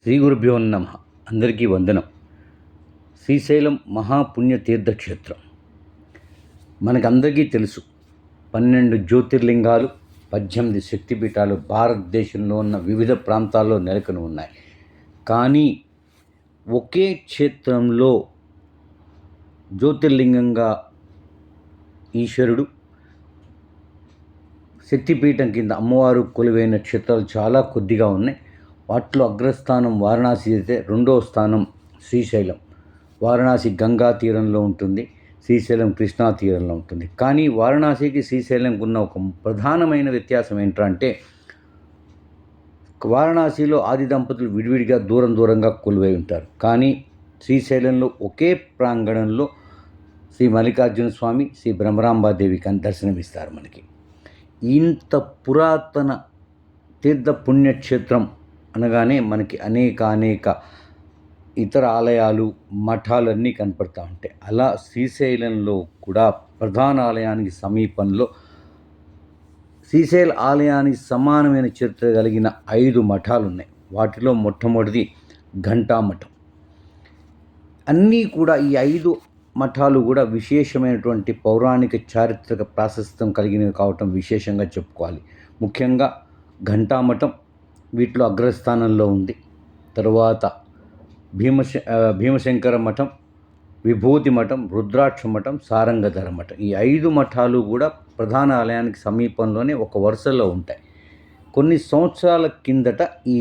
శ్రీ గురుభ్యో నమ. అందరికీ వందనం. శ్రీశైలం మహాపుణ్యతీర్థక్షేత్రం మనకందరికీ తెలుసు. 12 జ్యోతిర్లింగాలు, 18 శక్తిపీఠాలు భారతదేశంలో ఉన్న వివిధ ప్రాంతాల్లో నెలకొని ఉన్నాయి. కానీ ఒకే క్షేత్రంలో జ్యోతిర్లింగంగా ఈశ్వరుడు, శక్తిపీఠం కింద అమ్మవారు కొలువైన క్షేత్రాలు చాలా కొద్దిగా ఉన్నాయి. వాటిలో అగ్రస్థానం వారణాసి అయితే, రెండవ స్థానం శ్రీశైలం. వారణాసి గంగా తీరంలో ఉంటుంది, శ్రీశైలం కృష్ణా తీరంలో ఉంటుంది. కానీ వారణాసికి శ్రీశైలంకు ఉన్న ఒక ప్రధానమైన వ్యత్యాసం ఏంటంటే, వారణాసిలో ఆది దంపతులు విడివిడిగా దూరంగా కొలువై ఉంటారు. కానీ శ్రీశైలంలో ఒకే ప్రాంగణంలో శ్రీ మల్లికార్జున స్వామి, శ్రీ బ్రహ్మరాంబాదేవి దర్శనమిస్తారు మనకి. ఇంత పురాతన తీర్థ పుణ్యక్షేత్రం అనగానే మనకి అనేక ఇతర ఆలయాలు, మఠాలన్నీ కనపడతా ఉంటాయి. అలా శ్రీశైలంలో కూడా ప్రధాన ఆలయానికి సమీపంలో శ్రీశైల ఆలయానికి సమానమైన చరిత్ర కలిగిన 5 మఠాలు ఉన్నాయి. వాటిలో మొట్టమొదటిది ఘంటామఠం. అన్నీ కూడా ఈ 5 మఠాలు కూడా విశేషమైనటువంటి పౌరాణిక చారిత్రక ప్రాశస్త్యం కలిగినవి కావటం విశేషంగా చెప్పుకోవాలి. ముఖ్యంగా ఘంటామఠం వీటిలో అగ్రస్థానంలో ఉంది. తరువాత భీమశంకర మఠం, విభూతి మఠం, రుద్రాక్ష మఠం, సారంగధర మఠం. ఈ 5 మఠాలు కూడా ప్రధాన ఆలయానికి సమీపంలోనే ఒక వరుసలో ఉంటాయి. కొన్ని సంవత్సరాల కిందట ఈ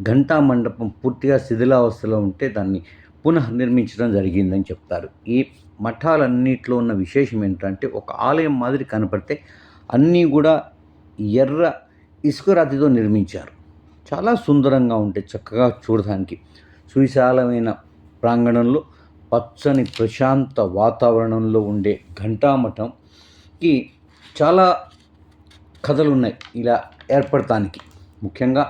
ఘంటా మండపం పూర్తిగా శిథిలావస్థలో ఉంటే దాన్ని పునర్నిర్మించడం జరిగిందని చెప్తారు. ఈ మఠాలన్నింటిలో ఉన్న విశేషం ఏంటంటే, ఒక ఆలయం మాదిరి కనపడితే అన్నీ కూడా ఎర్ర ఇసుక రాతితో నిర్మించారు. చాలా సుందరంగా ఉంటాయి, చక్కగా చూడడానికి. సువిశాలమైన ప్రాంగణంలో పచ్చని ప్రశాంత వాతావరణంలో ఉండే ఘంటామఠంకి చాలా కథలు ఉన్నాయి ఇలా ఏర్పడటానికి. ముఖ్యంగా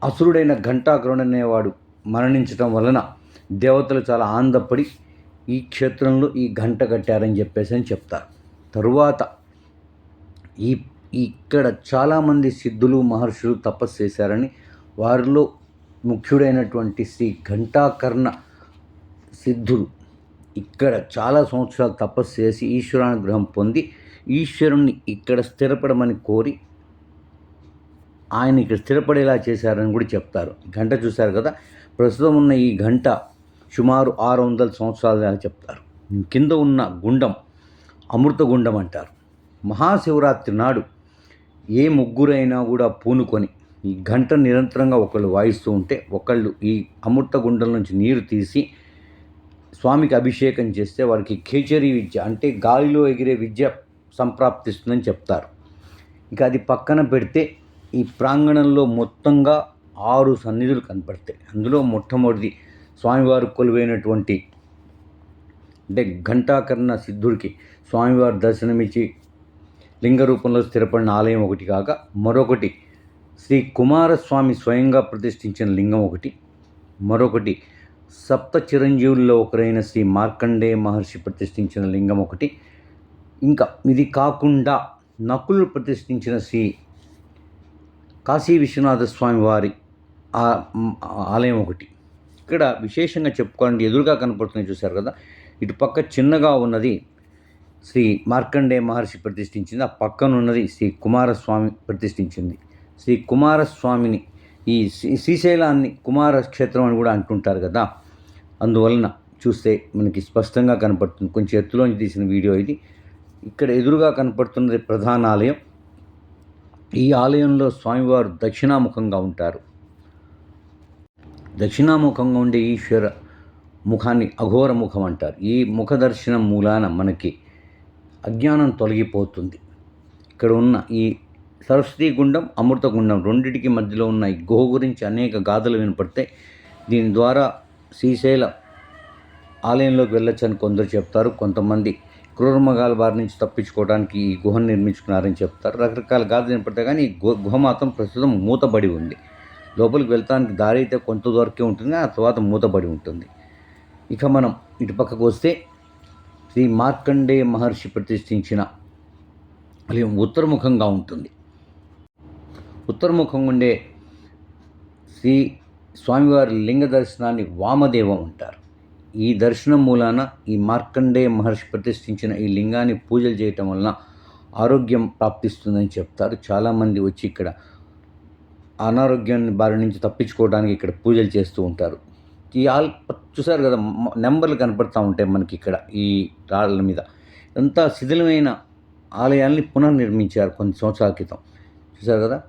అసురుడైన ఘంటాకరుడు అనేవాడు మరణించడం వలన దేవతలు చాలా ఆనందపడి ఈ క్షేత్రంలో ఈ ఘంట కట్టారని చెప్పేసి చెప్తారు. తరువాత ఇక్కడ చాలామంది సిద్ధులు, మహర్షులు తపస్సు చేశారని, వారిలో ముఖ్యుడైనటువంటి శ్రీ ఘంటాకర్ణ సిద్ధుడు ఇక్కడ చాలా సంవత్సరాలు తపస్సు చేసి ఈశ్వరానుగ్రహం పొంది ఈశ్వరుణ్ణి ఇక్కడ స్థిరపడమని కోరి ఆయన ఇక్కడ స్థిరపడేలా చేశారని కూడా చెప్తారు. గంట చూశారు కదా, ప్రస్తుతం ఉన్న ఈ గంట సుమారు 600 సంవత్సరాలు చెప్తారు. కింద ఉన్న గుండం అమృత గుండం అంటారు. మహాశివరాత్రి నాడు ఏ ముగ్గురైనా కూడా పూనుకొని ఈ గంట నిరంతరంగా ఒకళ్ళు వాయిస్తూ ఉంటే, ఒకళ్ళు ఈ అమృత గుండం నుంచి నీరు తీసి స్వామికి అభిషేకం చేస్తే వారికి ఖేచరీ విద్య అంటే గాలిలో ఎగిరే విద్య సంప్రాప్తిస్తుందని చెప్తారు. ఇక అది పక్కన పెడితే ఈ ప్రాంగణంలో మొత్తంగా 6 సన్నిధులు కనపడతాయి. అందులో మొట్టమొదటిది స్వామివారు కొలువైనటువంటి అంటే ఘంటాకర్ణ సిద్ధుడికి స్వామివారు దర్శనమిచ్చి లింగ రూపంలో స్థిరపడిన ఆలయం ఒకటి కాగా, మరొకటి శ్రీ కుమారస్వామి స్వయంగా ప్రతిష్ఠించిన లింగం ఒకటి, మరొకటి సప్త చిరంజీవుల్లో ఒకరైన శ్రీ మార్కండేయ మహర్షి ప్రతిష్ఠించిన లింగం ఒకటి, ఇంకా ఇది కాకుండా నకులు ప్రతిష్ఠించిన శ్రీ కాశీ విశ్వనాథ స్వామి వారి ఆలయం ఒకటి. ఇక్కడ విశేషంగా చెప్పుకోవాలంటే ఎదురుగా కనపడుతుంది చూశారు కదా, ఇటు పక్క చిన్నగా ఉన్నది శ్రీ మార్కండేయ మహర్షి ప్రతిష్ఠించింది, ఆ పక్కన ఉన్నది శ్రీ కుమారస్వామి ప్రతిష్ఠించింది. శ్రీ కుమారస్వామిని ఈ శ్రీశైలాన్ని కుమారక్షేత్రం అని కూడా అంటుంటారు కదా, అందువలన చూస్తే మనకి స్పష్టంగా కనపడుతుంది. కొంచెం ఎత్తులోంచి తీసిన వీడియో ఇది. ఇక్కడ ఎదురుగా కనపడుతున్నది ప్రధాన ఆలయం. ఈ ఆలయంలో స్వామివారు దక్షిణాముఖంగా ఉంటారు. దక్షిణాముఖంగా ఉండే ఈశ్వర ముఖాన్ని అఘోర ముఖం అంటారు. ఈ ముఖ దర్శనం మూలాన మనకి అజ్ఞానం తొలగిపోతుంది. ఇక్కడ ఉన్న ఈ సరస్వతీ గుండం, అమృత గుండం రెండింటికి మధ్యలో ఉన్న ఈ గుహ గురించి అనేక గాథలు వినపడతాయి. దీని ద్వారా శ్రీశైల ఆలయంలోకి వెళ్ళొచ్చని కొందరు చెప్తారు. కొంతమంది క్రూరమృగాల బారి నుంచి తప్పించుకోవడానికి ఈ గుహను నిర్మించుకున్నారని చెప్తారు. రకరకాల గాథలు వినపడతాయి. కానీ ఈ గుహ మాత్రం ప్రస్తుతం మూతబడి ఉంది. లోపలికి వెళ్తానికి దారి అయితే కొంత దూరకే ఉంటుంది, ఆ తర్వాత మూతబడి ఉంటుంది. ఇక మనం ఇటు పక్కకు వస్తే శ్రీ మార్కండేయ మహర్షి ప్రతిష్ఠించిన ఆలయం ఉత్తరముఖంగా ఉంటుంది. ఉత్తరముఖం ఉండే శ్రీ స్వామివారి లింగ దర్శనాన్ని వామదేవం అంటారు. ఈ దర్శనం మూలాన ఈ మార్కండేయ మహర్షి ప్రతిష్ఠించిన ఈ లింగాన్ని పూజలు చేయటం వలన ఆరోగ్యం ప్రాప్తిస్తుందని చెప్తారు. చాలామంది వచ్చి ఇక్కడ అనారోగ్యాన్ని బారి నుంచి తప్పించుకోవడానికి ఇక్కడ పూజలు చేస్తూ ఉంటారు. ఈ చూసారు కదా, నెంబర్లు కనపడుతూ ఉంటాయి మనకి ఇక్కడ ఈ రాళ్ళ మీద. అంతా శిథిలమైన ఆలయాల్ని పునర్నిర్మించారు కొన్ని సంవత్సరాల క్రితం. చూసారు కదా,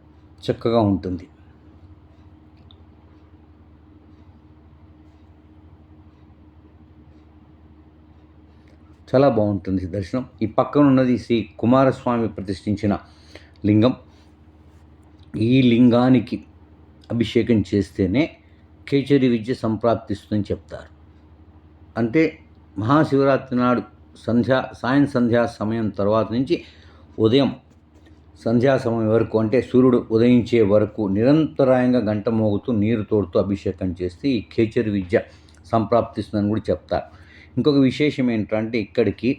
చక్కగా ఉంటుంది. చాలా బాగుంటుంది దర్శనం. ఈ పక్కన ఉన్నది శ్రీ కుమారస్వామి ప్రతిష్ఠించిన లింగం. ఈ లింగానికి అభిషేకం చేస్తేనే కేచరి విద్య సంప్రాప్తిస్తుందని చెప్తారు. అంటే మహాశివరాత్రి నాడు సాయం సంధ్యా సమయం తర్వాత నుంచి ఉదయం సంధ్యా సమయం వరకు, అంటే సూర్యుడు ఉదయించే వరకు నిరంతరాయంగా గంట మోగుతూ నీరు తోడుతూ అభిషేకం చేస్తే ఈ కేచరి విద్య సంప్రాప్తిస్తుందని కూడా చెప్తారు. ఇంకొక విశేషం ఏంటంటే ఇక్కడికి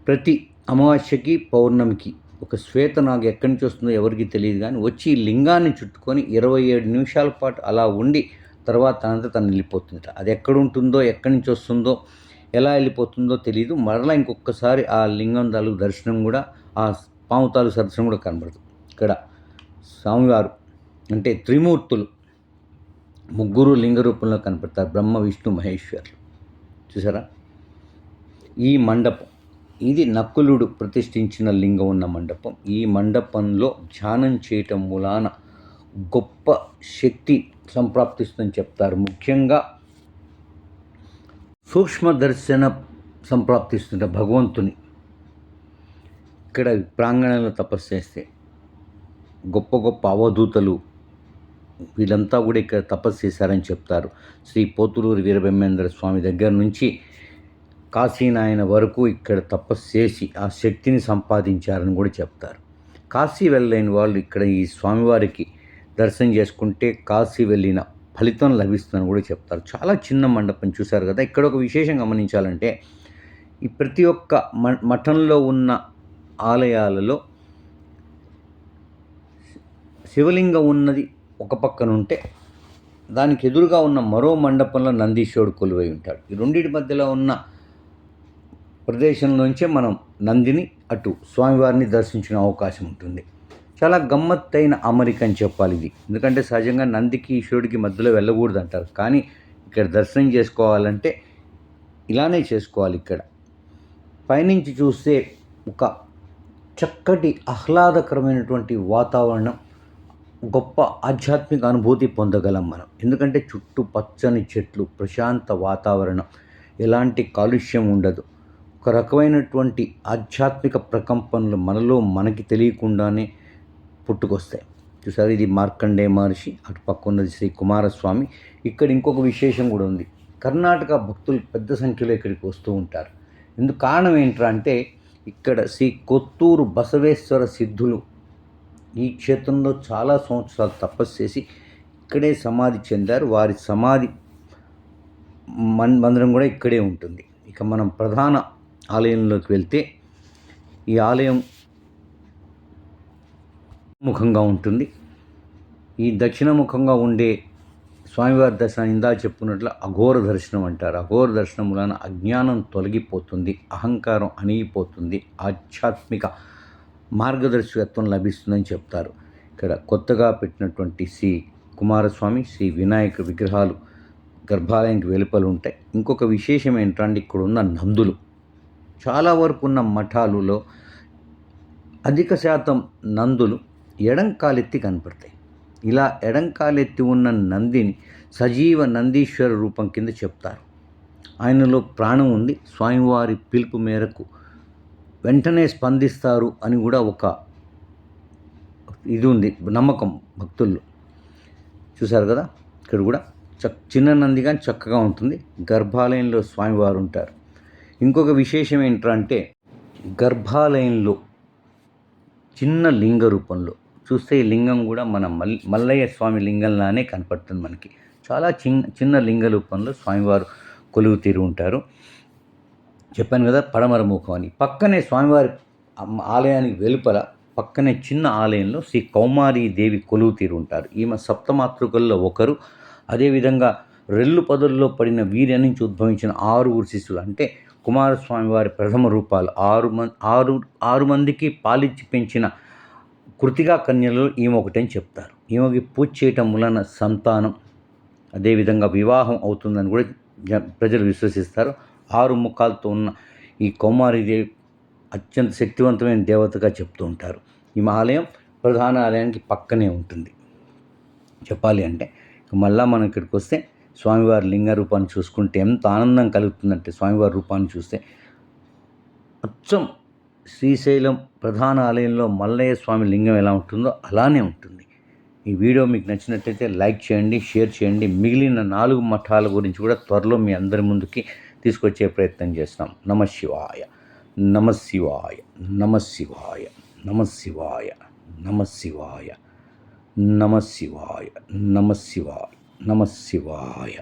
ప్రతి అమావాస్యకి పౌర్ణమికి ఒక శ్వేతనాగు ఎక్కడి నుంచి వస్తుందో ఎవరికి తెలియదు, కానీ వచ్చి ఈ లింగాన్ని చుట్టుకొని 27 నిమిషాల పాటు అలా ఉండి తర్వాత అంతా తను వెళ్ళిపోతుందట. అది ఎక్కడ ఉంటుందో, ఎక్కడి నుంచి వస్తుందో, ఎలా వెళ్ళిపోతుందో తెలియదు. మరలా ఇంకొకసారి ఆ లింగం తాలూకు దర్శనం కూడా, ఆ పాము తాలూకు దర్శనం కూడా కనబడదు. ఇక్కడ స్వామివారు అంటే త్రిమూర్తులు ముగ్గురు లింగ రూపంలో కనపడతారు, బ్రహ్మ విష్ణు మహేశ్వరులు. చూసారా, ఈ మండపం ఇది నకులుడు ప్రతిష్ఠించిన లింగం ఉన్న మండపం. ఈ మండపంలో ధ్యానం చేయటం మూలాన గొప్ప శక్తి సంప్రాప్తిస్తుందని చెప్తారు. ముఖ్యంగా సూక్ష్మ దర్శన సంప్రాప్తిస్తుంట భగవంతుని. ఇక్కడ ప్రాంగణంలో తపస్సు చేస్తే గొప్ప గొప్ప అవధూతలు వీళ్ళంతా కూడా ఇక్కడ తపస్సు చేశారని చెప్తారు. శ్రీ పోతులూరి వీరబ్రహ్మేంద్ర స్వామి దగ్గర నుంచి కాశీనాయన వరకు ఇక్కడ తపస్సు చేసి ఆ శక్తిని సంపాదించారని కూడా చెప్తారు. కాశీ వెళ్ళలేని వాళ్ళు ఇక్కడ ఈ స్వామివారికి దర్శనం చేసుకుంటే కాశీ వెళ్ళిన ఫలితం లభిస్తుందని కూడా చెప్తారు. చాలా చిన్న మండపం. చూశారు కదా. ఇక్కడ ఒక విశేషం గమనించాలంటే ఈ ప్రతి ఒక్క మఠంలో ఉన్న ఆలయాలలో శివలింగం ఉన్నది ఒక పక్కన ఉంటే దానికి ఎదురుగా ఉన్న మరో మండపంలో నందీశ్వరుడు కొలువై ఉంటాడు. ఈ రెండింటి మధ్యలో ఉన్న ప్రదేశంలోంచే మనం నందిని అటు స్వామివారిని దర్శించిన అవకాశం ఉంటుంది. చాలా గమ్మత్తైన అమరిక అని చెప్పాలి ఇది. ఎందుకంటే సహజంగా నందికి ఈశ్వరుడికి మధ్యలో వెళ్ళకూడదు అంటారు, కానీ ఇక్కడ దర్శనం చేసుకోవాలంటే ఇలానే చేసుకోవాలి. ఇక్కడ పైనుంచి చూస్తే ఒక చక్కటి ఆహ్లాదకరమైనటువంటి వాతావరణం, గొప్ప ఆధ్యాత్మిక అనుభూతి పొందగలం మనం. ఎందుకంటే చుట్టూ పచ్చని చెట్లు, ప్రశాంత వాతావరణం, ఎలాంటి కాలుష్యం ఉండదు. ఒక రకమైనటువంటి ఆధ్యాత్మిక ప్రకంపనలు మనలో మనకి తెలియకుండానే పుట్టుకొస్తాయి. చూసారు, ఇది మార్కండేయ మహర్షి, అటు పక్క ఉన్నది శ్రీ కుమారస్వామి. ఇక్కడ ఇంకొక విశేషం కూడా ఉంది. కర్ణాటక భక్తులు పెద్ద సంఖ్యలో ఇక్కడికి వస్తూ ఉంటారు. ఎందుకు కారణం ఏంట్రా అంటే ఇక్కడ శ్రీ కొత్తూరు బసవేశ్వర సిద్ధులు ఈ క్షేత్రంలో చాలా సంవత్సరాలు తపస్సు చేసి ఇక్కడే సమాధి చెందారు. వారి సమాధి మందిరం కూడా ఇక్కడే ఉంటుంది. ఇక మనం ప్రధాన ఆలయంలోకి వెళ్తే ఈ ఆలయం ముఖంగా ఉంటుంది. ఈ దక్షిణముఖంగా ఉండే స్వామివారి దర్శనం ఇందా చెప్పుకున్నట్లు అఘోర దర్శనం అంటారు. అఘోర దర్శనం వలన అజ్ఞానం తొలగిపోతుంది, అహంకారం అణిగిపోతుంది, ఆధ్యాత్మిక మార్గదర్శకత్వం లభిస్తుందని చెప్తారు. ఇక్కడ కొత్తగా పెట్టినటువంటి శ్రీ కుమారస్వామి, శ్రీ వినాయక విగ్రహాలు గర్భాలయానికి వెలుపల ఉంటాయి. ఇంకొక విశేషం ఏంటంటే ఇక్కడ ఉన్న నందులు, చాలా వరకు ఉన్న మఠాలలో అధిక శాతం నందులు ఎడంకాలెత్తి కనపడతాయి. ఇలా ఎడంకాలెత్తి ఉన్న నందిని సజీవ నందీశ్వర రూపం కింద చెప్తారు. ఆయనలో ప్రాణం ఉంది, స్వామివారి పిలుపు మేరకు వెంటనే స్పందిస్తారు అని కూడా ఒక ఇది ఉంది, నమ్మకం భక్తుల్లో. చూశారు కదా, ఇక్కడ కూడా చిన్న నంది కానీ చక్కగా ఉంటుంది. గర్భాలయంలో స్వామివారు ఉంటారు. ఇంకొక విశేషం ఏంటంటే గర్భాలయంలో చిన్న లింగ రూపంలో చూస్తే ఈ లింగం కూడా మన మల్లయ్య స్వామి లింగంలానే కనపడుతుంది మనకి. చాలా చిన్న లింగ రూపంలో స్వామివారు కొలువు తీరు ఉంటారు. చెప్పాను కదా, పడమర ముఖం అని. పక్కనే స్వామివారి ఆలయానికి వెలుపల పక్కనే చిన్న ఆలయంలో శ్రీ కౌమారీ దేవి కొలువు తీరు ఉంటారు. ఈమె సప్తమాతృకల్లో ఒకరు. అదేవిధంగా రెల్లు పదుల్లో పడిన వీర్య నుంచి ఉద్భవించిన 6 శిశువులు, అంటే కుమారస్వామి వారి ప్రథమ రూపాలు. 6 మందికి పాలిచ్చి పెంచిన కృతికా కన్యలో ఈమె ఒకటని చెప్తారు. ఈమెకి పూజ చేయటం వలన సంతానం, అదేవిధంగా వివాహం అవుతుందని కూడా ప్రజలు విశ్వసిస్తారు. 6 ముఖాలతో ఉన్న ఈ కౌమారీదేవి అత్యంత శక్తివంతమైన దేవతగా చెప్తూ ఉంటారు. ఈమె ఆలయం ప్రధాన ఆలయానికి పక్కనే ఉంటుంది. చెప్పాలి అంటే మళ్ళా మనం ఇక్కడికి వస్తే స్వామివారి లింగ రూపాన్ని చూసుకుంటే ఎంత ఆనందం కలుగుతుందంటే, స్వామివారి రూపాన్ని చూస్తే అచ్చం శ్రీశైలం ప్రధాన ఆలయంలో మల్లయ్య స్వామి లింగం ఎలా ఉంటుందో అలానే ఉంటుంది. ఈ వీడియో మీకు నచ్చినట్లయితే లైక్ చేయండి, షేర్ చేయండి. మిగిలిన 4 మఠాల గురించి కూడా త్వరలో మీ అందరి ముందుకి తీసుకొచ్చే ప్రయత్నం చేస్తున్నాం. నమః శివాయ, నమః శివాయ, నమః శివాయ, నమః శివాయ, నమః శివాయ, నమః శివాయ, నమః శివాయ, నమః శివాయ.